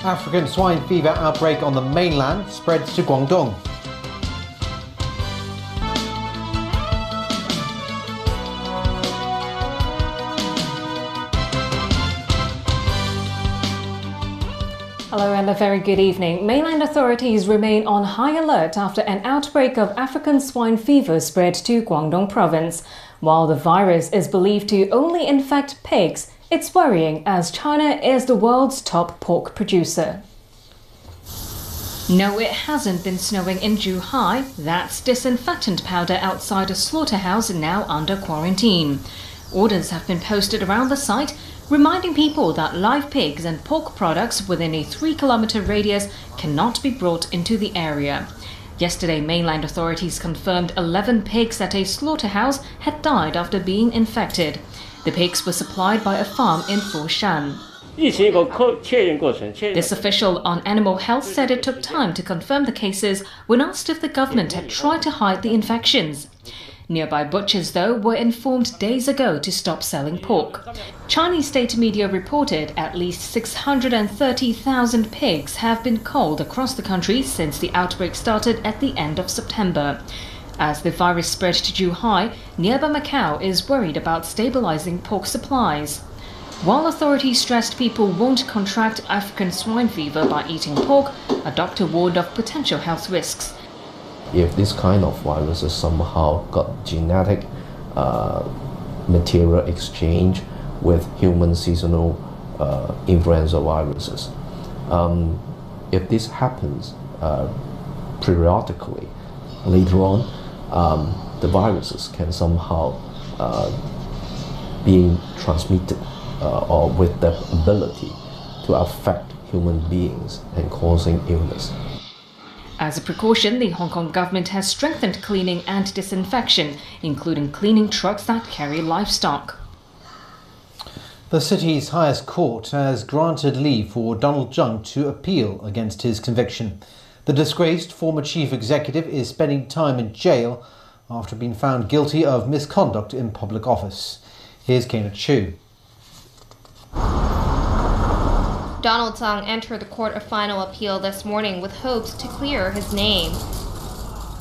African swine fever outbreak on the mainland spreads to Guangdong. Hello and a very good evening. Mainland authorities remain on high alert after an outbreak of African swine fever spread to Guangdong province. While the virus is believed to only infect pigs, it's worrying as China is the world's top pork producer. No, it hasn't been snowing in Zhuhai. That's disinfectant powder outside a slaughterhouse now under quarantine. Orders have been posted around the site, reminding people that live pigs and pork products within a 3-kilometer radius cannot be brought into the area. Yesterday, mainland authorities confirmed 11 pigs at a slaughterhouse had died after being infected. The pigs were supplied by a farm in Foshan. This official on animal health said it took time to confirm the cases when asked if the government had tried to hide the infections. Nearby butchers, though, were informed days ago to stop selling pork. Chinese state media reported at least 630,000 pigs have been culled across the country since the outbreak started at the end of September. As the virus spread to Zhuhai, nearby Macau is worried about stabilizing pork supplies. While authorities stressed people won't contract African swine fever by eating pork, a doctor warned of potential health risks. If this kind of viruses somehow got genetic material exchange with human seasonal influenza viruses, if this happens periodically, later on, the viruses can somehow being transmitted or with the ability to affect human beings and causing illness. As a precaution, the Hong Kong government has strengthened cleaning and disinfection, including cleaning trucks that carry livestock. The city's highest court has granted leave for Donald Tsang to appeal against his conviction. The disgraced former chief executive is spending time in jail after being found guilty of misconduct in public office. Here's Kenneth Chu. Donald Tsang entered the Court of Final Appeal this morning with hopes to clear his name.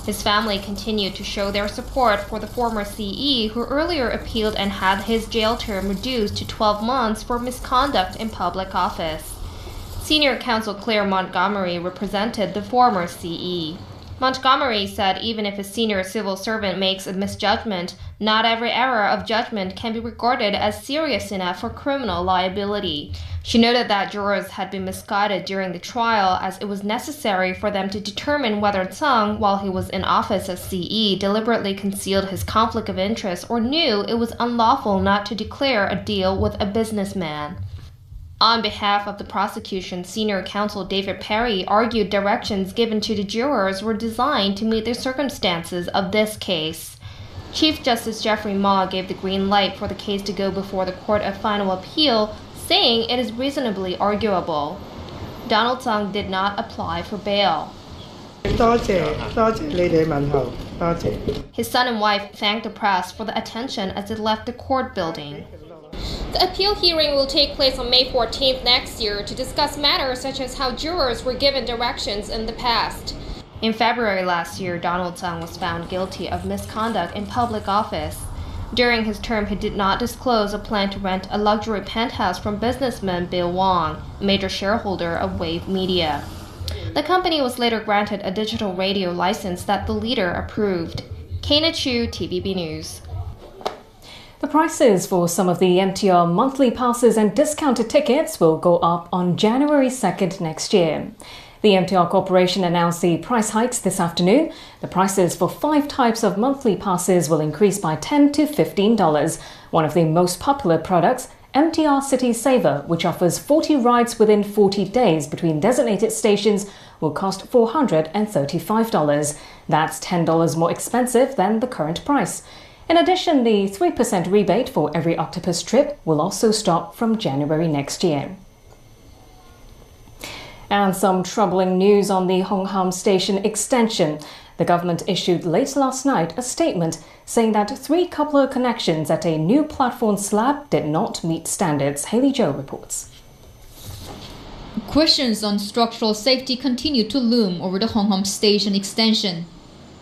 His family continued to show their support for the former CE, who earlier appealed and had his jail term reduced to 12 months for misconduct in public office. Senior counsel Claire Montgomery represented the former CE. Montgomery said even if a senior civil servant makes a misjudgment, not every error of judgment can be regarded as serious enough for criminal liability. She noted that jurors had been misguided during the trial as it was necessary for them to determine whether Tsang, while he was in office as CE, deliberately concealed his conflict of interest or knew it was unlawful not to declare a deal with a businessman. On behalf of the prosecution, senior counsel David Perry argued directions given to the jurors were designed to meet the circumstances of this case. Chief Justice Geoffrey Ma gave the green light for the case to go before the Court of Final Appeal, saying it is reasonably arguable. Donald Tsang did not apply for bail. His son and wife thanked the press for the attention as they left the court building. The appeal hearing will take place on May 14th next year to discuss matters such as how jurors were given directions in the past. In February last year, Donald Tsang was found guilty of misconduct in public office. During his term, he did not disclose a plan to rent a luxury penthouse from businessman Bill Wong, a major shareholder of Wave Media. The company was later granted a digital radio license that the leader approved. Kana Chu, TVB News. The prices for some of the MTR monthly passes and discounted tickets will go up on January 2nd next year. The MTR Corporation announced the price hikes this afternoon. The prices for 5 types of monthly passes will increase by $10 to $15. One of the most popular products, MTR City Saver, which offers 40 rides within 40 days between designated stations, will cost $435. That's $10 more expensive than the current price. In addition, the 3% rebate for every octopus trip will also stop from January next year. And some troubling news on the Hong Kong Station extension. The government issued late last night a statement saying that 3 coupler connections at a new platform slab did not meet standards. Haley Joe reports. Questions on structural safety continue to loom over the Hong Kong station extension,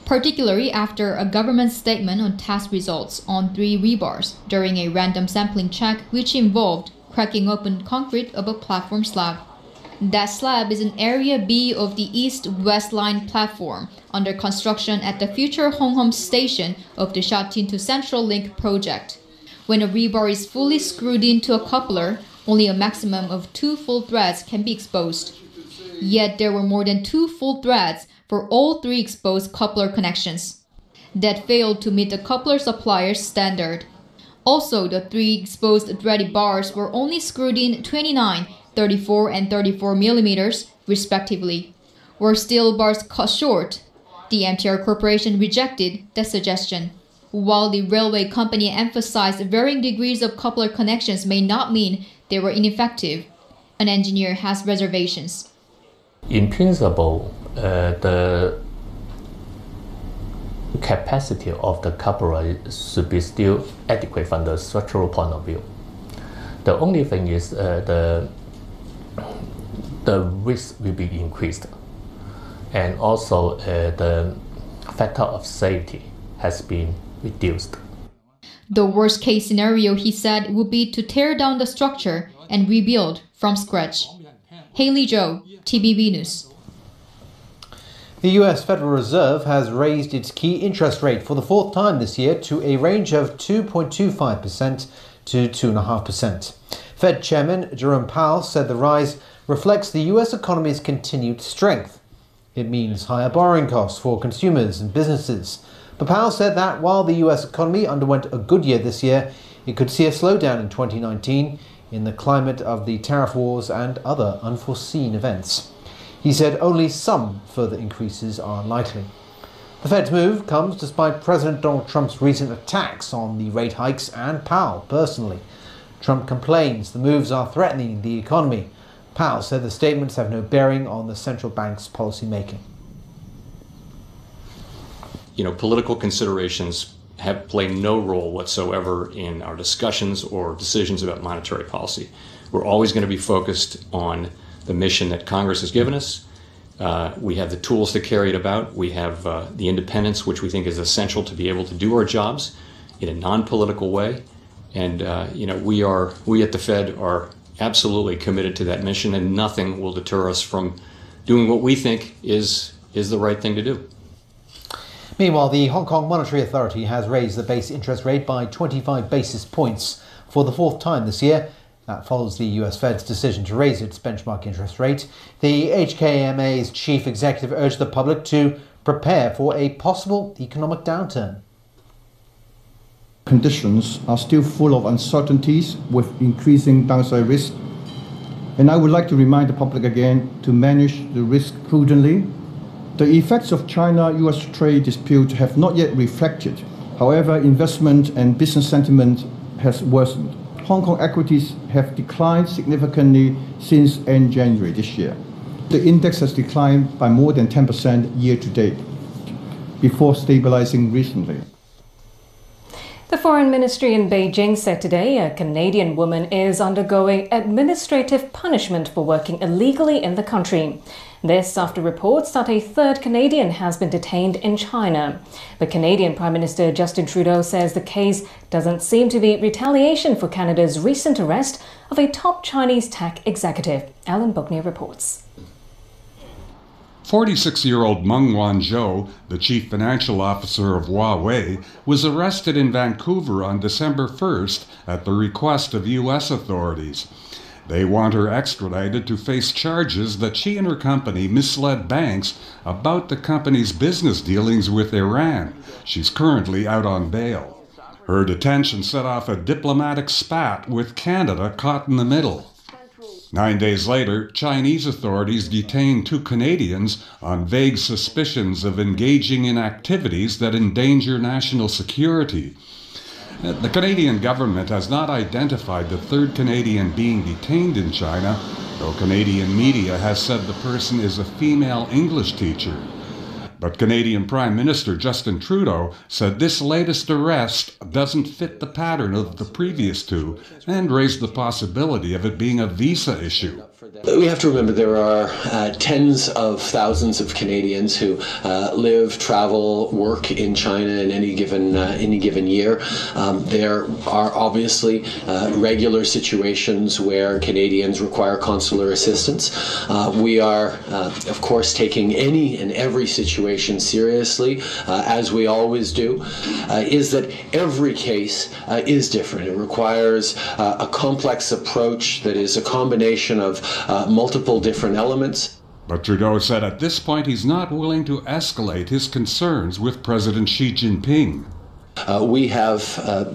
particularly after a government statement on test results on 3 rebars during a random sampling check which involved cracking open concrete of a platform slab. That slab is in Area B of the East-West Line platform under construction at the future Hong Kong station of the Sha Tin to Central Link project. When a rebar is fully screwed into a coupler, only a maximum of 2 full threads can be exposed. Yet there were more than 2 full threads for all 3 exposed coupler connections. That failed to meet the coupler supplier's standard. Also, the 3 exposed threaded bars were only screwed in 29, 34 and 34 millimeters, respectively. Were steel bars cut short? The MTR Corporation rejected the suggestion. While the railway company emphasized varying degrees of coupler connections may not mean they were ineffective, an engineer has reservations. In principle, the capacity of the coupler should be still adequate from the structural point of view. The only thing is the risk will be increased, and also the factor of safety has been reduced. The worst case scenario, he said, would be to tear down the structure and rebuild from scratch. Haley Joe, TVB News. The US Federal Reserve has raised its key interest rate for the 4th time this year to a range of 2.25% to 2.5%. Fed Chairman Jerome Powell said the rise reflects the US economy's continued strength. It means higher borrowing costs for consumers and businesses. But Powell said that while the US economy underwent a good year this year, it could see a slowdown in 2019 in the climate of the tariff wars and other unforeseen events. He said only some further increases are likely. The Fed's move comes despite President Donald Trump's recent attacks on the rate hikes and Powell personally. Trump complains the moves are threatening the economy. Powell said the statements have no bearing on the central bank's policy making. Political considerations have played no role whatsoever in our discussions or decisions about monetary policy. We're always going to be focused on the mission that Congress has given us. We have the tools to carry it about. We have the independence, which we think is essential to be able to do our jobs in a non-political way. And we at the Fed are absolutely committed to that mission, and nothing will deter us from doing what we think is the right thing to do. Meanwhile, the Hong Kong Monetary Authority has raised the base interest rate by 25 basis points for the 4th time this year. That follows the US Fed's decision to raise its benchmark interest rate. The HKMA's chief executive urged the public to prepare for a possible economic downturn. Conditions are still full of uncertainties with increasing downside risk. And I would like to remind the public again to manage the risk prudently. The effects of China-US trade dispute have not yet reflected. However, investment and business sentiment has worsened. Hong Kong equities have declined significantly since end January this year. The index has declined by more than 10% year to date, before stabilizing recently. The Foreign Ministry in Beijing said today a Canadian woman is undergoing administrative punishment for working illegally in the country. This after reports that a 3rd Canadian has been detained in China. But Canadian Prime Minister Justin Trudeau says the case doesn't seem to be retaliation for Canada's recent arrest of a top Chinese tech executive. Alan Buckner reports. 46-year-old Meng Wanzhou, the chief financial officer of Huawei, was arrested in Vancouver on December 1st at the request of U.S. authorities. They want her extradited to face charges that she and her company misled banks about the company's business dealings with Iran. She's currently out on bail. Her detention set off a diplomatic spat with Canada caught in the middle. 9 days later, Chinese authorities detained 2 Canadians on vague suspicions of engaging in activities that endanger national security. The Canadian government has not identified the 3rd Canadian being detained in China, though Canadian media has said the person is a female English teacher. But Canadian Prime Minister Justin Trudeau said this latest arrest doesn't fit the pattern of the previous two and raised the possibility of it being a visa issue. We have to remember there are tens of thousands of Canadians who live, travel, work in China in any given year. There are obviously regular situations where Canadians require consular assistance. We are, of course, taking any and every situation seriously, as we always do. Is that every case is different. It requires a complex approach that is a combination of multiple different elements. But Trudeau said at this point he's not willing to escalate his concerns with President Xi Jinping. We have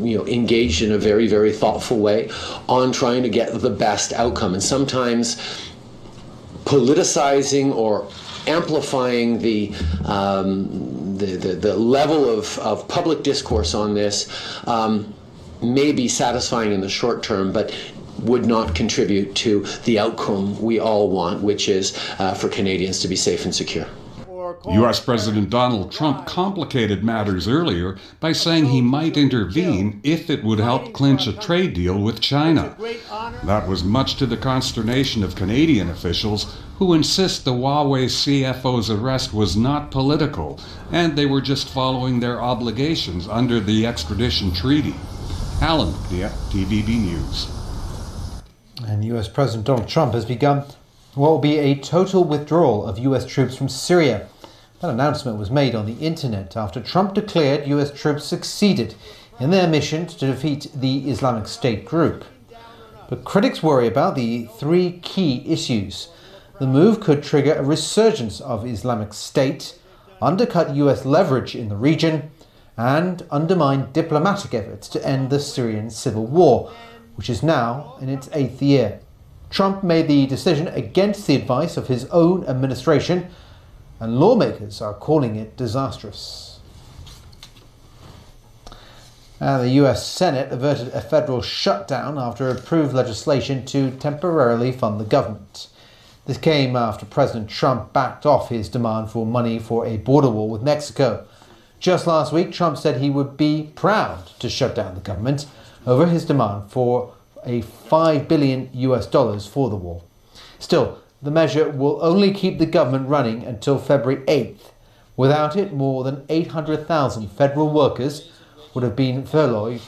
engaged in a very, very thoughtful way on trying to get the best outcome. And sometimes politicizing or amplifying the level of public discourse on this may be satisfying in the short term, but would not contribute to the outcome we all want, which is for Canadians to be safe and secure. U.S. President Donald Trump complicated matters earlier by saying he might intervene if it would help clinch a trade deal with China. That was much to the consternation of Canadian officials who insist the Huawei CFO's arrest was not political and they were just following their obligations under the extradition treaty. Alan, TVB News. And US President Donald Trump has begun what will be a total withdrawal of US troops from Syria. That announcement was made on the internet after Trump declared US troops succeeded in their mission to defeat the Islamic State group. But critics worry about the three key issues. The move could trigger a resurgence of Islamic State, undercut US leverage in the region, and undermine diplomatic efforts to end the Syrian civil war, which is now in its 8th year. Trump made the decision against the advice of his own administration, and lawmakers are calling it disastrous. And the US Senate averted a federal shutdown after it approved legislation to temporarily fund the government. This came after President Trump backed off his demand for money for a border wall with Mexico. Just last week, Trump said he would be proud to shut down the government over his demand for a $5 billion for the wall. Still, the measure will only keep the government running until February 8th. Without it, more than 800,000 federal workers would have been furloughed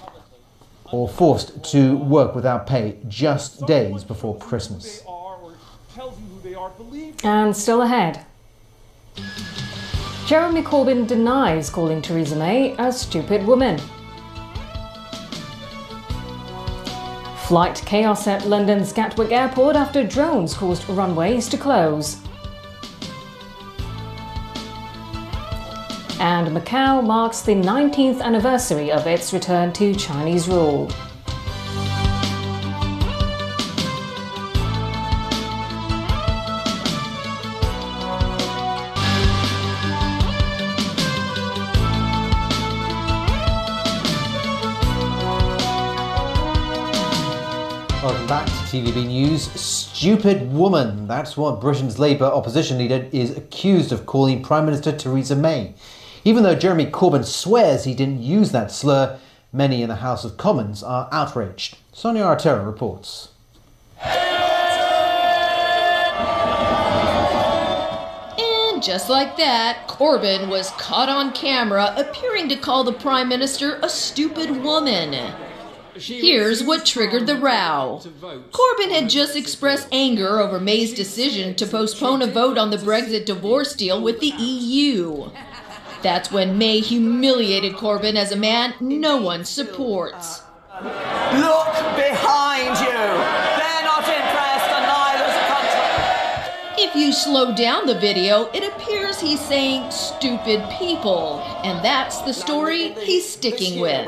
or forced to work without pay just days before Christmas. And still ahead. Jeremy Corbyn denies calling Theresa May a stupid woman. Flight chaos at London's Gatwick Airport after drones caused runways to close. And Macau marks the 19th anniversary of its return to Chinese rule. Welcome back to TVB News. Stupid woman. That's what Britain's Labour opposition leader is accused of calling Prime Minister Theresa May. Even though Jeremy Corbyn swears he didn't use that slur, many in the House of Commons are outraged. Sonia Artero reports. And just like that, Corbyn was caught on camera appearing to call the Prime Minister a stupid woman. Here's what triggered the row. Corbyn had just expressed anger over May's decision to postpone a vote on the Brexit divorce deal with the EU. That's when May humiliated Corbyn as a man no one supports. Look behind you! They're not impressed and neither's the country! If you slow down the video, it appears he's saying stupid people, and that's the story he's sticking with.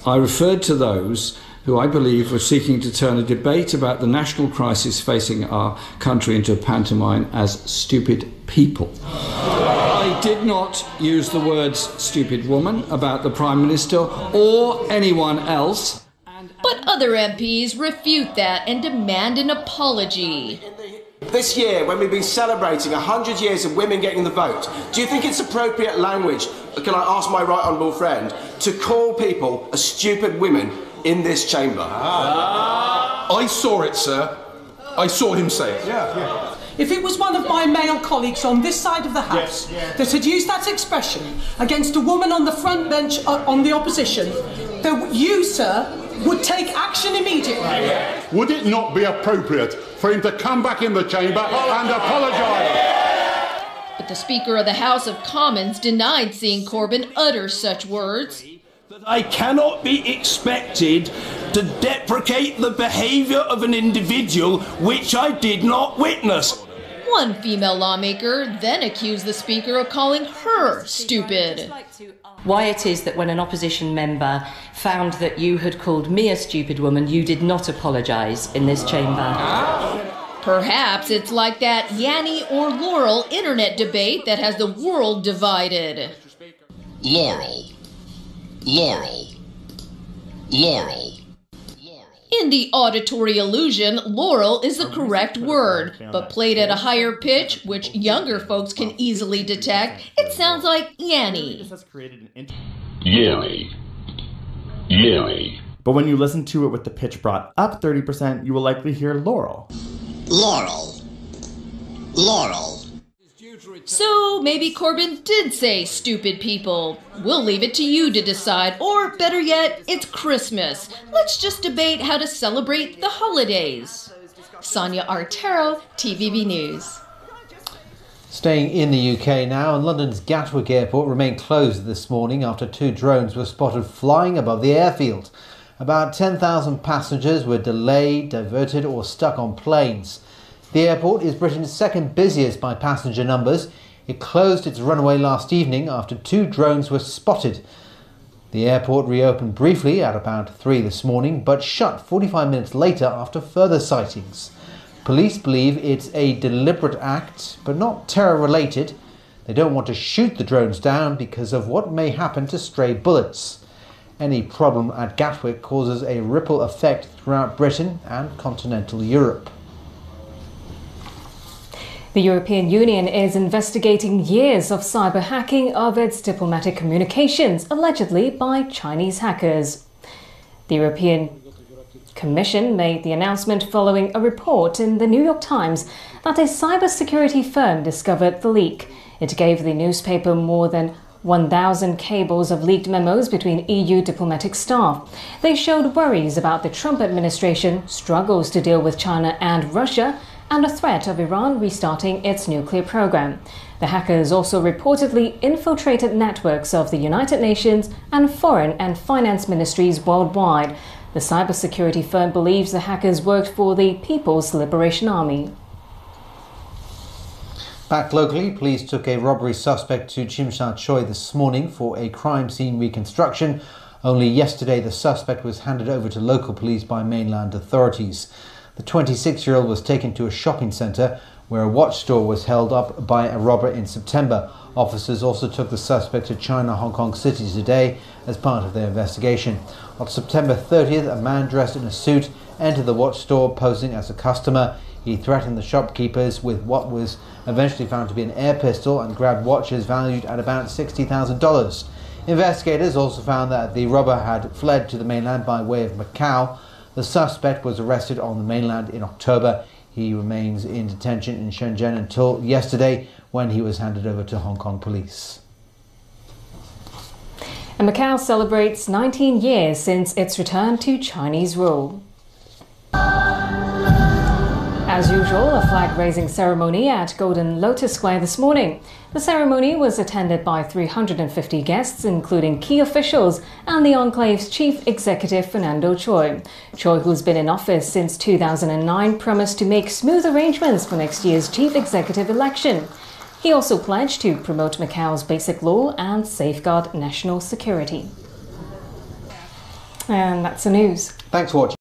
I referred to those who I believe were seeking to turn a debate about the national crisis facing our country into a pantomime as stupid people. I did not use the words stupid woman about the Prime Minister or anyone else. But other MPs refute that and demand an apology. this year, when we've been celebrating 100 years of women getting the vote, do you think it's appropriate language, can I ask my right honourable friend, to call people a stupid women in this chamber? I saw it, sir. I saw him say it. Yeah. If it was one of my male colleagues on this side of the House that had used that expression against a woman on the front bench on the opposition, then you, sir, would take action immediately. Would it not be appropriate for him to come back in the chamber and apologise? But the Speaker of the House of Commons denied seeing Corbyn utter such words. I cannot be expected to deprecate the behaviour of an individual which I did not witness. One female lawmaker then accused the Speaker of calling her stupid. Why it is that when an opposition member found that you had called me a stupid woman, you did not apologise in this chamber? Perhaps it's like that Yanny or Laurel internet debate that has the world divided. Laurel. Laurel. Laurel. In the auditory illusion, Laurel is the correct word, but played at a higher pitch, which younger folks can easily detect, it sounds like Yanny. Yanny. Yanny. But when you listen to it with the pitch brought up 30%, you will likely hear Laurel. Laurel. Laurel. So maybe Corbyn did say stupid people. We'll leave it to you to decide, or better yet, it's Christmas. Let's just debate how to celebrate the holidays. Sonia Artero, TVB News. Staying in the UK now, and London's Gatwick Airport remained closed this morning after 2 drones were spotted flying above the airfield. About 10,000 passengers were delayed, diverted or stuck on planes. The airport is Britain's second busiest by passenger numbers. It closed its runway last evening after 2 drones were spotted. The airport reopened briefly at about 3 this morning, but shut 45 minutes later after further sightings. Police believe it's a deliberate act, but not terror-related. They don't want to shoot the drones down because of what may happen to stray bullets. Any problem at Gatwick causes a ripple effect throughout Britain and continental Europe. The European Union is investigating years of cyber hacking of its diplomatic communications, allegedly by Chinese hackers. The European Commission made the announcement following a report in the New York Times that a cybersecurity firm discovered the leak. It gave the newspaper more than 1,000 cables of leaked memos between EU diplomatic staff. They showed worries about the Trump administration struggles to deal with China and Russia, and a threat of Iran restarting its nuclear program. The hackers also reportedly infiltrated networks of the United Nations and foreign and finance ministries worldwide. The cybersecurity firm believes the hackers worked for the People's Liberation Army. Back locally, police took a robbery suspect to Tsim Sha Tsui this morning for a crime scene reconstruction. Only yesterday the suspect was handed over to local police by mainland authorities. The 26-year-old was taken to a shopping centre where a watch store was held up by a robber in September. Officers also took the suspect to China Hong Kong City today as part of their investigation. On September 30th, a man dressed in a suit entered the watch store posing as a customer. He threatened the shopkeepers with what was eventually found to be an air pistol and grabbed watches valued at about $60,000. Investigators also found that the robber had fled to the mainland by way of Macau. The suspect was arrested on the mainland in October. He remains in detention in Shenzhen until yesterday when he was handed over to Hong Kong police. And Macau celebrates 19 years since its return to Chinese rule. As usual, a flag-raising ceremony at Golden Lotus Square this morning. The ceremony was attended by 350 guests, including key officials and the enclave's chief executive, Fernando Choi. Choi, who's been in office since 2009, promised to make smooth arrangements for next year's chief executive election. He also pledged to promote Macau's basic law and safeguard national security. And that's the news. Thanks for watching.